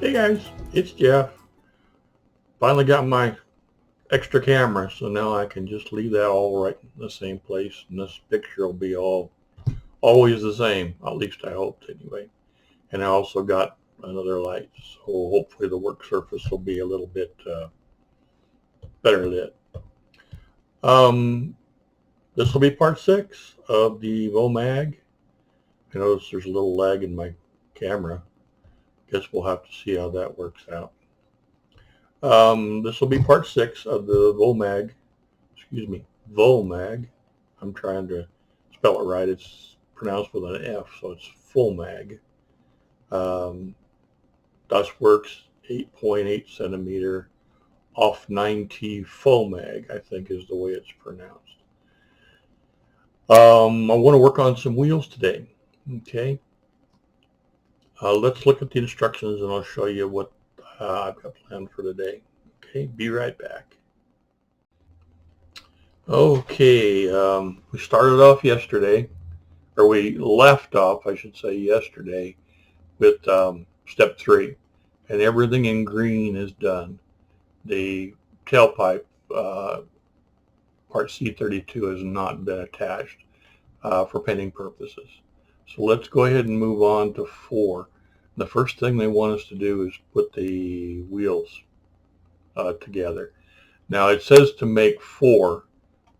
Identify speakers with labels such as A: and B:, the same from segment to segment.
A: Hey guys, it's Jeff. Finally got my extra camera, so now I can just leave that all right in the same place, and this picture will be always the same. At least I hoped anyway. And I also got another light, so hopefully the work surface will be a little bit better lit. This will be part 6 of the VOMAG. I notice there's a little lag in my camera. Guess we'll have to see how that works out. This will be part 6 of the VOMAG. VOMAG. I'm trying to spell it right. It's pronounced with an F, so it's VOMAG. Dustworks 8.8 centimeter off 9T VOMAG, I think is the way it's pronounced. I want to work on some wheels today. Okay. Let's look at the instructions and I'll show you what I've got planned for today. Okay, be right back. Okay, we started off yesterday, or we left off, I should say, yesterday with step 3, and everything in green is done. The tailpipe, part C32, has not been attached for painting purposes. So let's go ahead and move on to 4. The first thing they want us to do is put the wheels together. Now it says to make 4,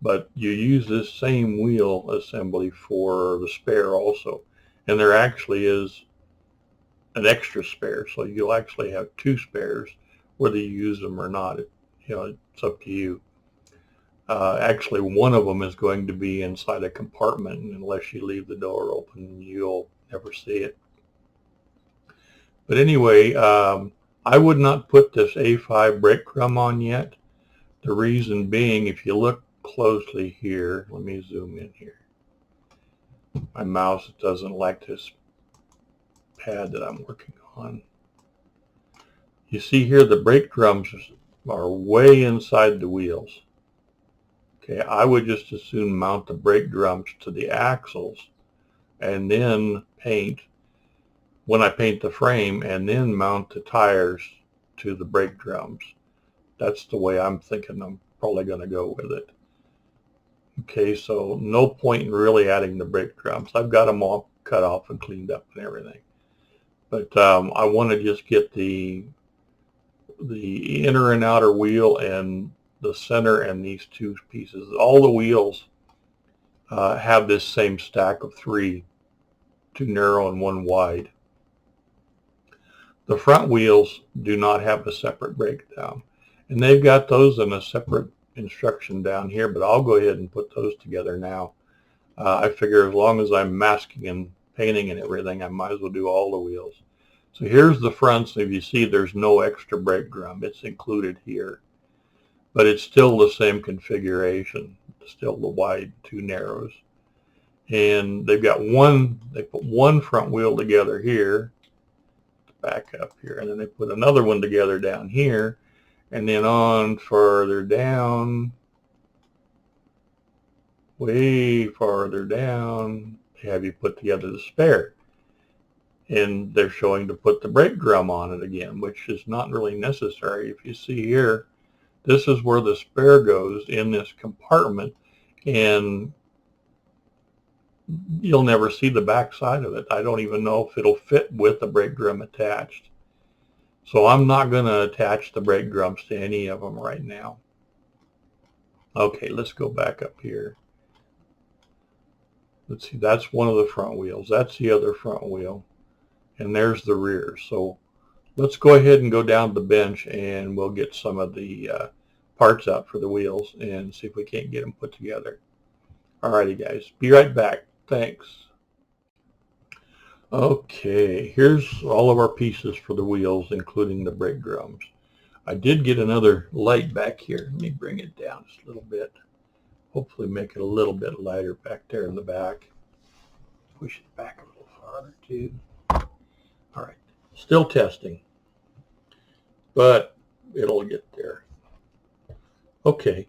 A: but you use this same wheel assembly for the spare also. And there actually is an extra spare, so you'll actually have 2 spares, whether you use them or not. It's up to you. Actually, one of them is going to be inside a compartment, and unless you leave the door open, you'll never see it. But anyway, I would not put this A5 breadcrumb on yet. The reason being, if you look closely here, let me zoom in here. My mouse doesn't like this pad that I'm working on. You see here the breadcrumbs are way inside the wheels. Okay, I would just as soon mount the brake drums to the axles and then paint, when I paint the frame, and then mount the tires to the brake drums. That's the way I'm thinking I'm probably going to go with it. Okay, so no point in really adding the brake drums. I've got them all cut off and cleaned up and everything. But I want to just get the inner and outer wheel and the center and these 2 pieces. All the wheels have this same stack of 3, 2 narrow and 1 wide. The front wheels do not have a separate breakdown, and they've got those in a separate instruction down here, but I'll go ahead and put those together now. I figure as long as I'm masking and painting and everything, I might as well do all the wheels. So here's the fronts. If you see, there's no extra brake drum. It's included here. But it's still the same configuration, still the wide, 2 narrows. And they put one front wheel together here, back up here, and then they put another one together down here, and then on further down, way farther down, they have you put together the spare. And they're showing to put the brake drum on it again, which is not really necessary. If you see here, this is where the spare goes in this compartment, and you'll never see the back side of it. I don't even know if it'll fit with the brake drum attached. So I'm not going to attach the brake drums to any of them right now. Okay, let's go back up here. Let's see, that's one of the front wheels. That's the other front wheel. And there's the rear. So let's go ahead and go down to the bench and we'll get some of the parts out for the wheels and see if we can't get them put together. Alrighty guys, be right back. Thanks. Okay, here's all of our pieces for the wheels, including the brake drums. I did get another light back here. Let me bring it down just a little bit. Hopefully make it a little bit lighter back there in the back. Push it back a little farther too. All right, still testing, but it'll get there. Okay,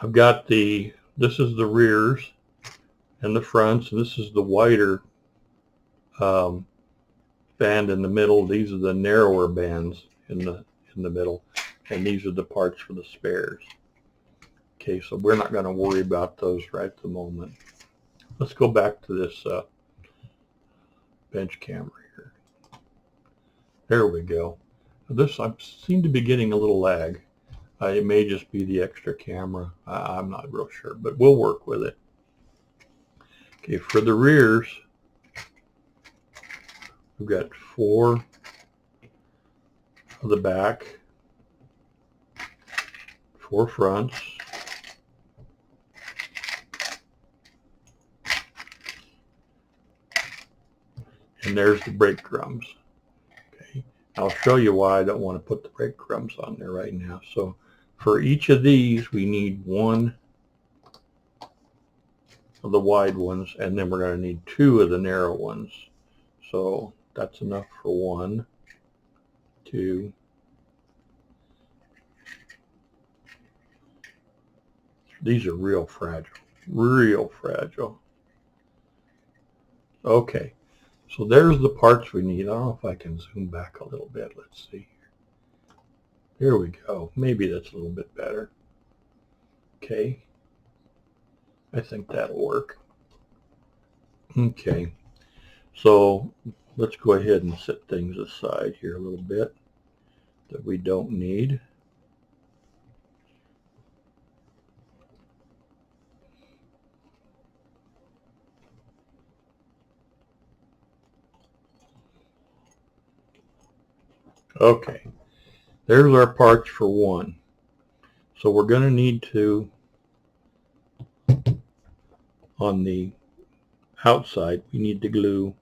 A: I've got this is the rears and the fronts, and this is the wider band in the middle. These are the narrower bands in the middle, and these are the parts for the spares. Okay, so we're not going to worry about those right at the moment. Let's go back to this bench camera here. There we go. This I seem to be getting a little lag. It may just be the extra camera. I'm not real sure, but we'll work with it. Okay, for the rears, we've got 4 of the back, 4 fronts, and there's the brake drums. Okay, I'll show you why I don't want to put the brake drums on there right now. So for each of these, we need 1 of the wide ones, and then we're going to need 2 of the narrow ones. So that's enough for 1, 2, these are real fragile, real fragile. Okay, so there's the parts we need. I don't know if I can zoom back a little bit. Let's see. There we go. Maybe that's a little bit better. Okay, I think that'll work. Okay, so let's go ahead and set things aside here a little bit that we don't need. Okay, there's our parts for 1. So we're going to need to, on the outside, we need to glue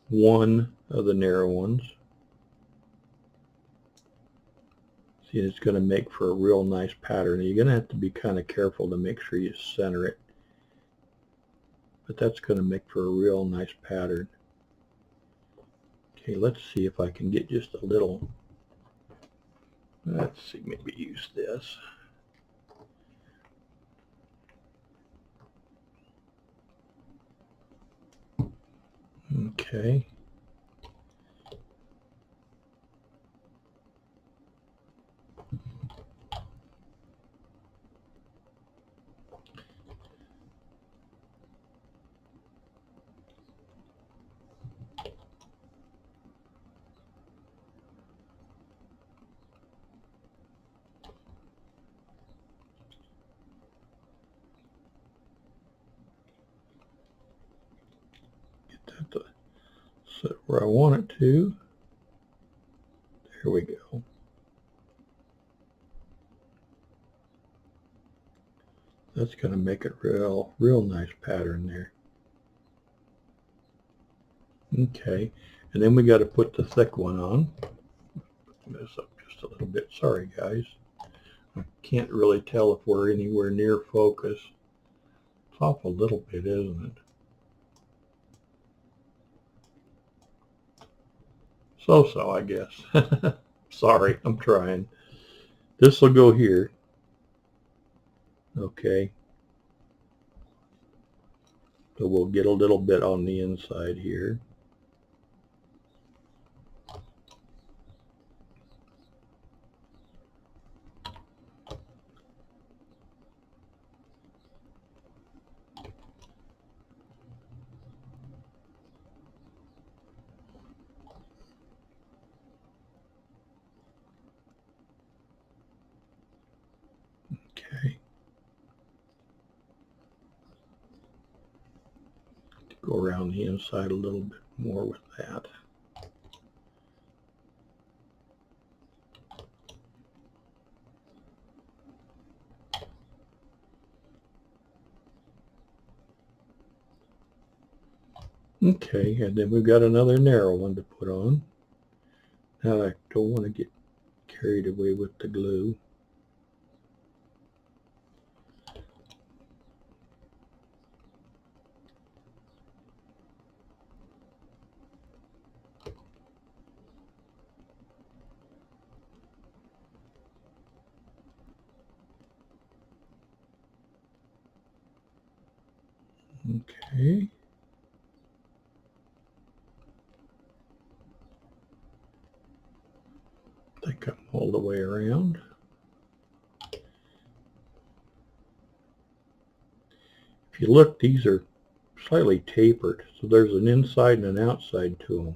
A: 1 of the narrow ones. See, it's going to make for a real nice pattern. You're going to have to be kind of careful to make sure you center it. But that's going to make for a real nice pattern. Okay, let's see if I can get just a little. Let's see, maybe use this. Okay. To set where I want it to. There we go. That's going to make it real nice pattern there. Okay, and then we got to put the thick one on. Put this up just a little bit. Sorry, guys. I can't really tell if we're anywhere near focus. It's off a little bit, isn't it? So, I guess. Sorry, I'm trying. This will go here. Okay. So we'll get a little bit on the inside here. Okay. Go around the inside a little bit more with that. Okay, and then we've got another narrow one to put on. Now I don't want to get carried away with the glue. Okay. way around. If you look, these are slightly tapered, so there's an inside and an outside to them.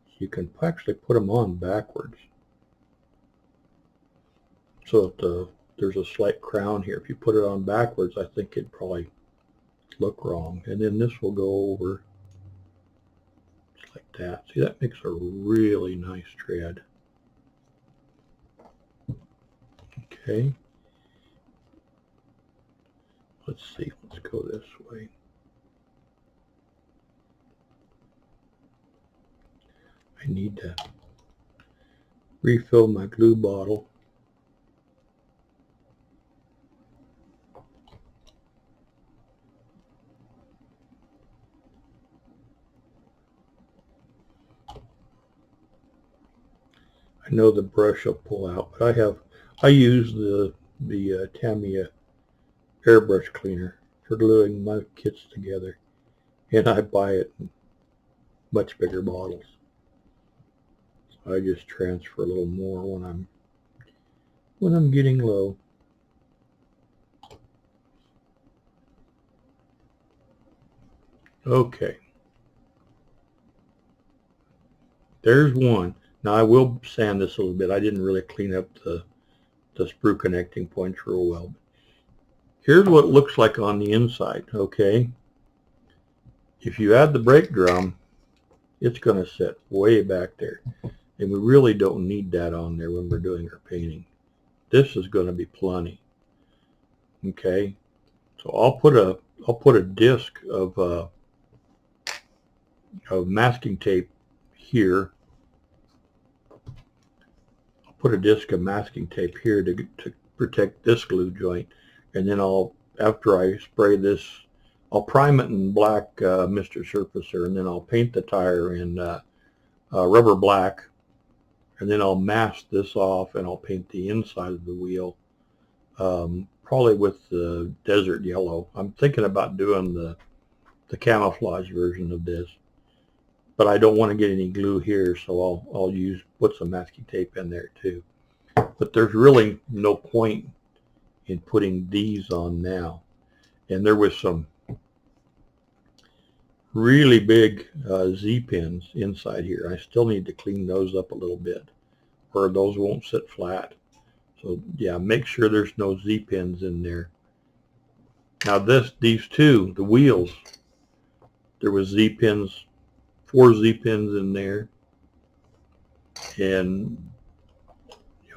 A: So you can actually put them on backwards. So that there's a slight crown here. If you put it on backwards, I think it'd probably look wrong. And then this will go over just like that. See, that makes a really nice tread. Okay. Let's see. Let's go this way. I need to refill my glue bottle. I know the brush will pull out, but I use the Tamiya airbrush cleaner for gluing my kits together, and I buy it in much bigger bottles. So I just transfer a little more when I'm getting low. Okay, there's one. Now I will sand this a little bit. I didn't really clean up the sprue connecting points real well. Here's what it looks like on the inside, okay? If you add the brake drum, it's going to sit way back there. And we really don't need that on there when we're doing our painting. This is going to be plenty. Okay? So I'll put a disc of masking tape here. I'll put a disc of masking tape here to protect this glue joint. And then after I spray this, I'll prime it in black Mr. Surfacer, and then I'll paint the tire in rubber black, and then I'll mask this off, and I'll paint the inside of the wheel, probably with the desert yellow. I'm thinking about doing the camouflage version of this, but I don't want to get any glue here, so I'll put some masking tape in there too. But there's really no point in putting these on now. And there was some really big Z-pins inside here. I still need to clean those up a little bit, or those won't sit flat. So yeah, make sure there's no Z-pins in there. Now these two, the wheels, there was Z-pins, 4 Z-pins in there, and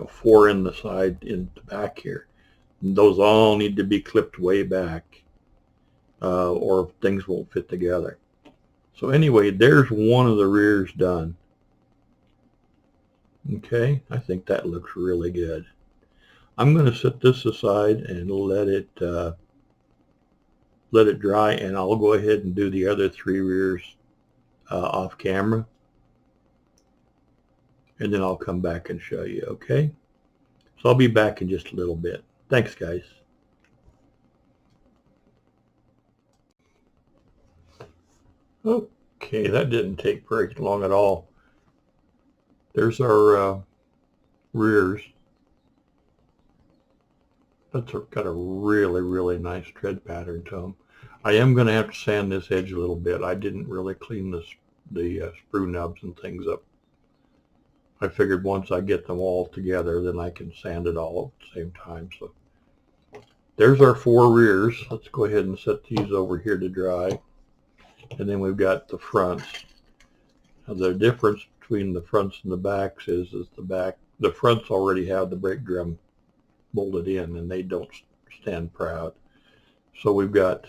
A: 4 in the side, in the back here. And those all need to be clipped way back, or things won't fit together. So anyway, there's one of the rears done. Okay, I think that looks really good. I'm going to set this aside and let it dry, and I'll go ahead and do the other 3 rears off camera, and then I'll come back and show you. Okay, so I'll be back in just a little bit. Thanks, guys. Okay, that didn't take very long at all. There's our rears. That's got a really, really nice tread pattern to them. I am going to have to sand this edge a little bit. I didn't really clean the sprue nubs and things up. I figured once I get them all together, then I can sand it all at the same time. So there's our 4 rears. Let's go ahead and set these over here to dry. And then we've got the fronts. Now the difference between the fronts and the backs is the fronts already have the brake drum molded in, and they don't stand proud. So we've got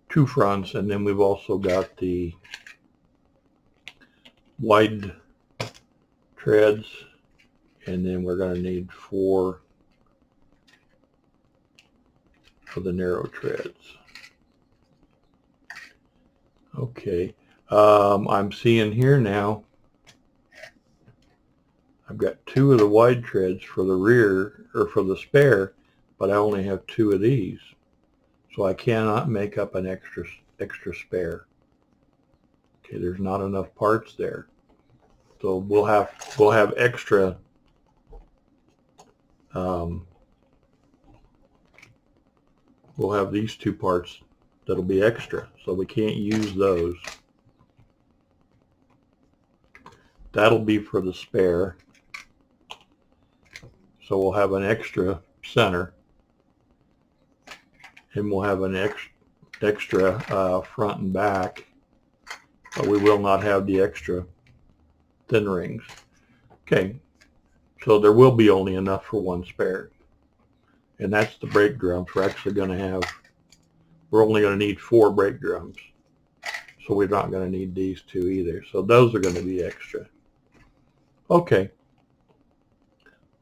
A: 2 fronts, and then we've also got the wide treads, and then we're going to need 4 for the narrow treads. Okay, I'm seeing here now I've got 2 of the wide treads for the rear, or for the spare, but I only have 2 of these, so I cannot make up an extra spare. Okay, there's not enough parts there. So we'll have extra we'll have these two parts that'll be extra, so we can't use those. That'll be for the spare. So we'll have an extra center, and we'll have an extra front and back, but we will not have the extra thin rings. Okay, so there will be only enough for one spare, and that's the brake drums. We're only going to need 4 brake drums, so we're not going to need these 2 either. So those are going to be extra. Okay,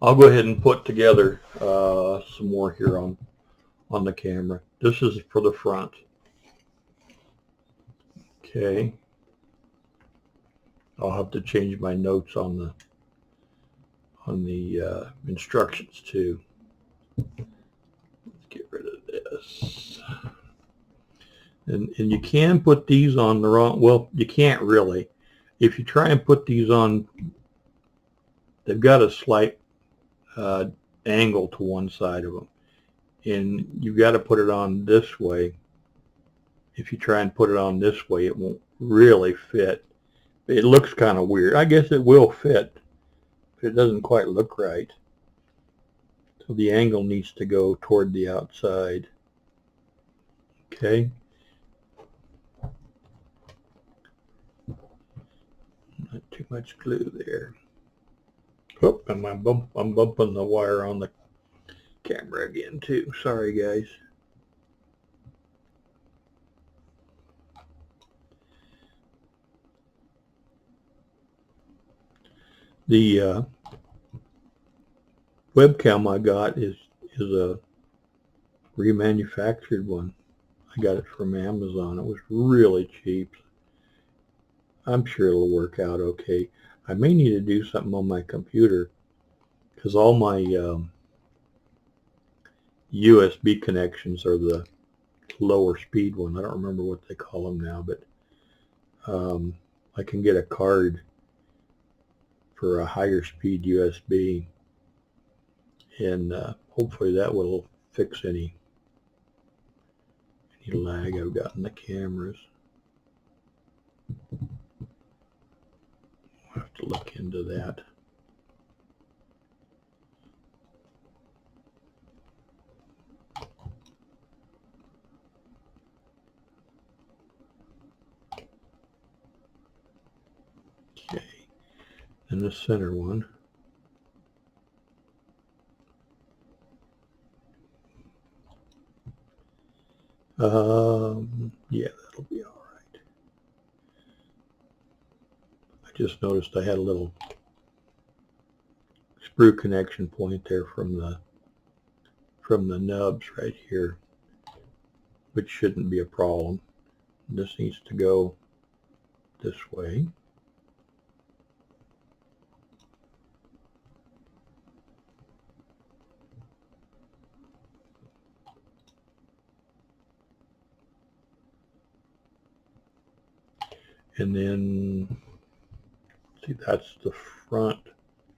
A: I'll go ahead and put together some more here on the camera. This is for the front. Okay, I'll have to change my notes on the instructions too. Let's get rid of this. And you can put these on the wrong, well, you can't really. If you try and put these on, they've got a slight angle to one side of them, and you've got to put it on this way. If you try and put it on this way, it won't really fit. It looks kind of weird. I guess it will fit, but it doesn't quite look right. So the angle needs to go toward the outside. Okay. Not too much glue there. Oh, and I'm bumping the wire on the camera again too. Sorry, guys. The webcam I got is a remanufactured one. I got it from Amazon. It was really cheap. I'm sure it'll work out okay. I may need to do something on my computer, because all my USB connections are the lower speed one. I don't remember what they call them now, but I can get a card for a higher speed USB, and hopefully that will fix any lag I've got in the cameras. I'll have to look into that. Okay, and the center one. Yeah, that'll be all right. I just noticed I had a little screw connection point there from the nubs right here, which shouldn't be a problem. This needs to go this way. And then, see, that's the front.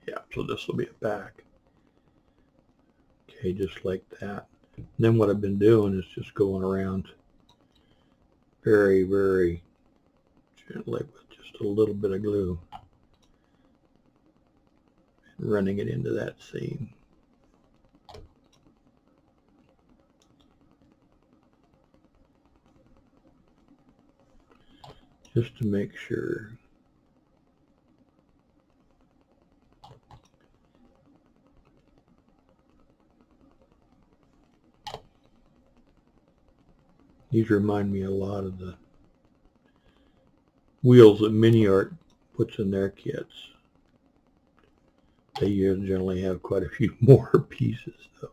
A: Yeah, so this will be a back. Okay, just like that. And then what I've been doing is just going around very, very gently with just a little bit of glue and running it into that seam. Just to make sure. These remind me a lot of the wheels that Mini Art puts in their kits. They generally have quite a few more pieces though.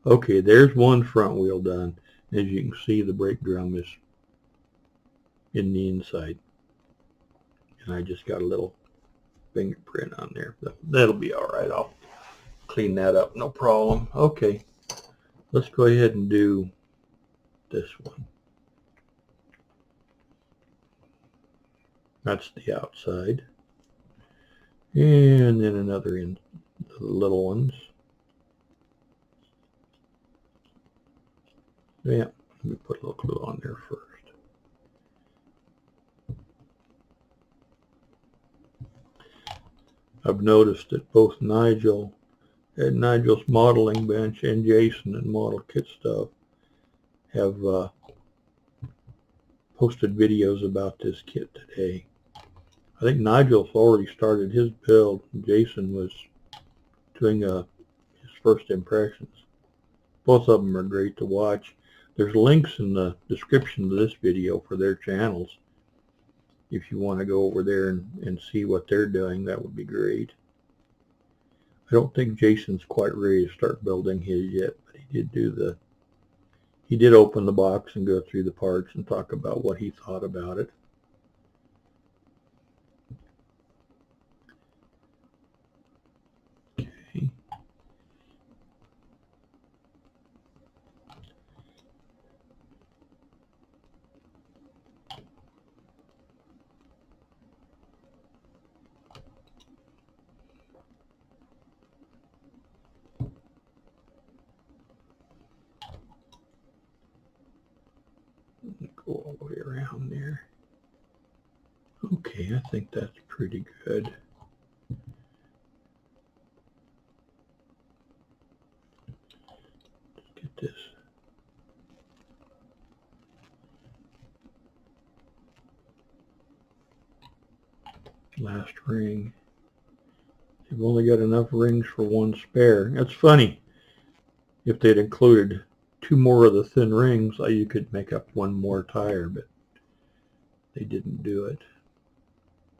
A: Okay, there's one front wheel done. As you can see, the brake drum is in the inside, and I just got a little fingerprint on there. That'll be all right. I'll clean that up, no problem. Okay, let's go ahead and do this one. That's the outside. And then another in the little ones. Yeah, let me put a little glue on there first. I've noticed that both Nigel at Nigel's modeling bench and Jason at Model Kit Stuff have posted videos about this kit today. I think Nigel's already started his build. Jason was doing his first impressions. Both of them are great to watch. There's links in the description of this video for their channels. If you want to go over there and see what they're doing, that would be great. I don't think Jason's quite ready to start building his yet, but he did open the box and go through the parts and talk about what he thought about it. Okay. Go all the way around there. Okay, I think that's pretty good. Let's get this. Last ring. You've only got enough rings for one spare. That's funny. If they'd included 2 more of the thin rings, you could make up 1 more tire, but they didn't do it.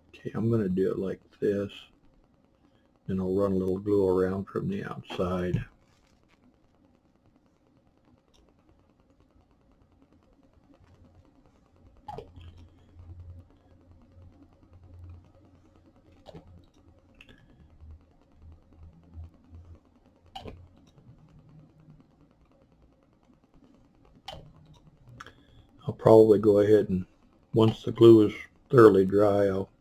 A: Okay, I'm going to do it like this. Then I'll run a little glue around from the outside. I'll probably go ahead and, once the glue is thoroughly dry, I'll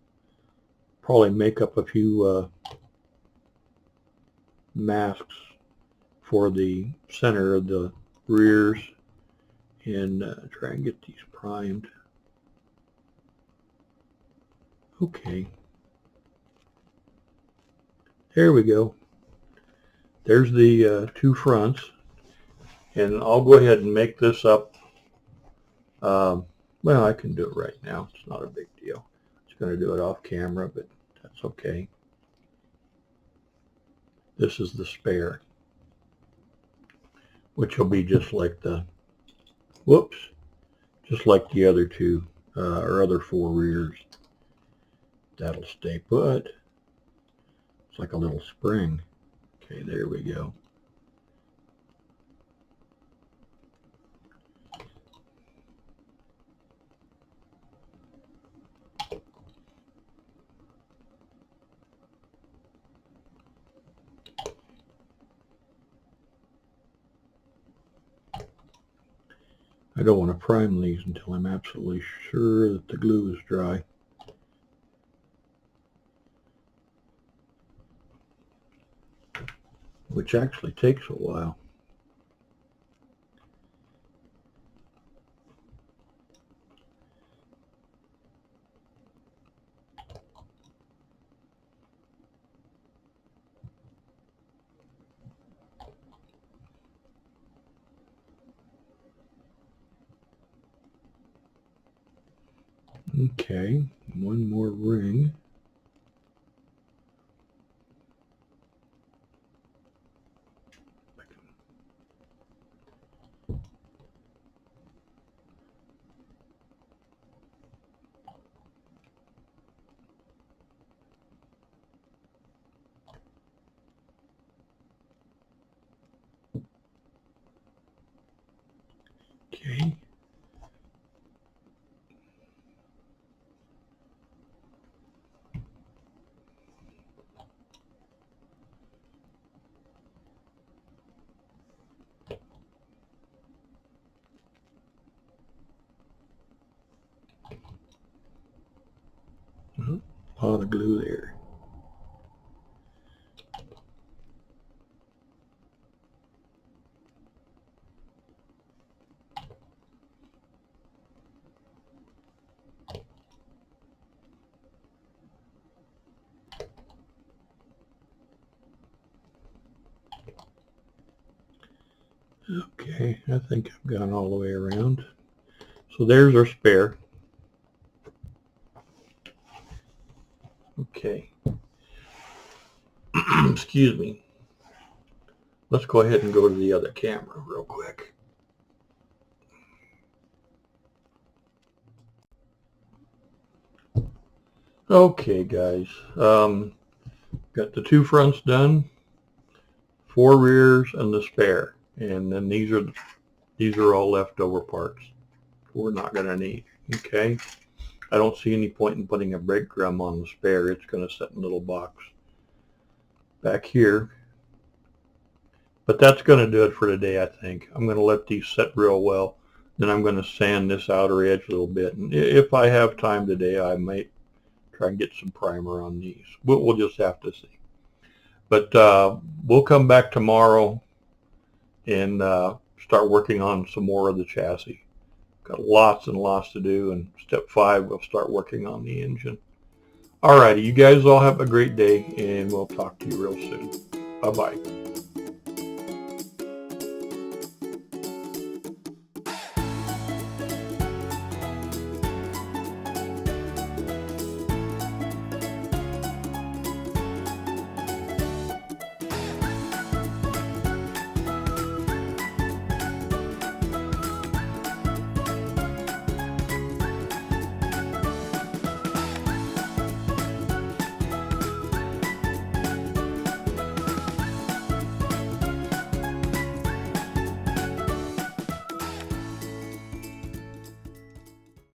A: probably make up a few masks for the center of the rears and try and get these primed. Okay, there we go. There's the 2 fronts, and I'll go ahead and make this up. Well, I can do it right now. It's not a big deal. I was going to do it off camera, but that's okay. This is the spare, which will be just like the, just like the other 2 or other 4 rears. That'll stay put. It's like a little spring. Okay, there we go. I don't want to prime these until I'm absolutely sure that the glue is dry. Which actually takes a while. Okay, 1 more ring. Okay. A lot of glue there. Okay, I think I've gone all the way around. So there's our spare. Okay. Excuse me. Let's go ahead and go to the other camera real quick. Okay, guys. Got the two fronts done, 4 rears, and the spare. And then these are all leftover parts we're not going to need. Okay. I don't see any point in putting a brake drum on the spare. It's going to sit in a little box back here. But that's going to do it for today, I think. I'm going to let these set real well. Then I'm going to sand this outer edge a little bit. And if I have time today, I might try and get some primer on these. We'll just have to see. But we'll come back tomorrow and start working on some more of the chassis. Got lots and lots to do. And step 5, we'll start working on the engine. Alrighty, you guys all have a great day, and we'll talk to you real soon. Bye-bye.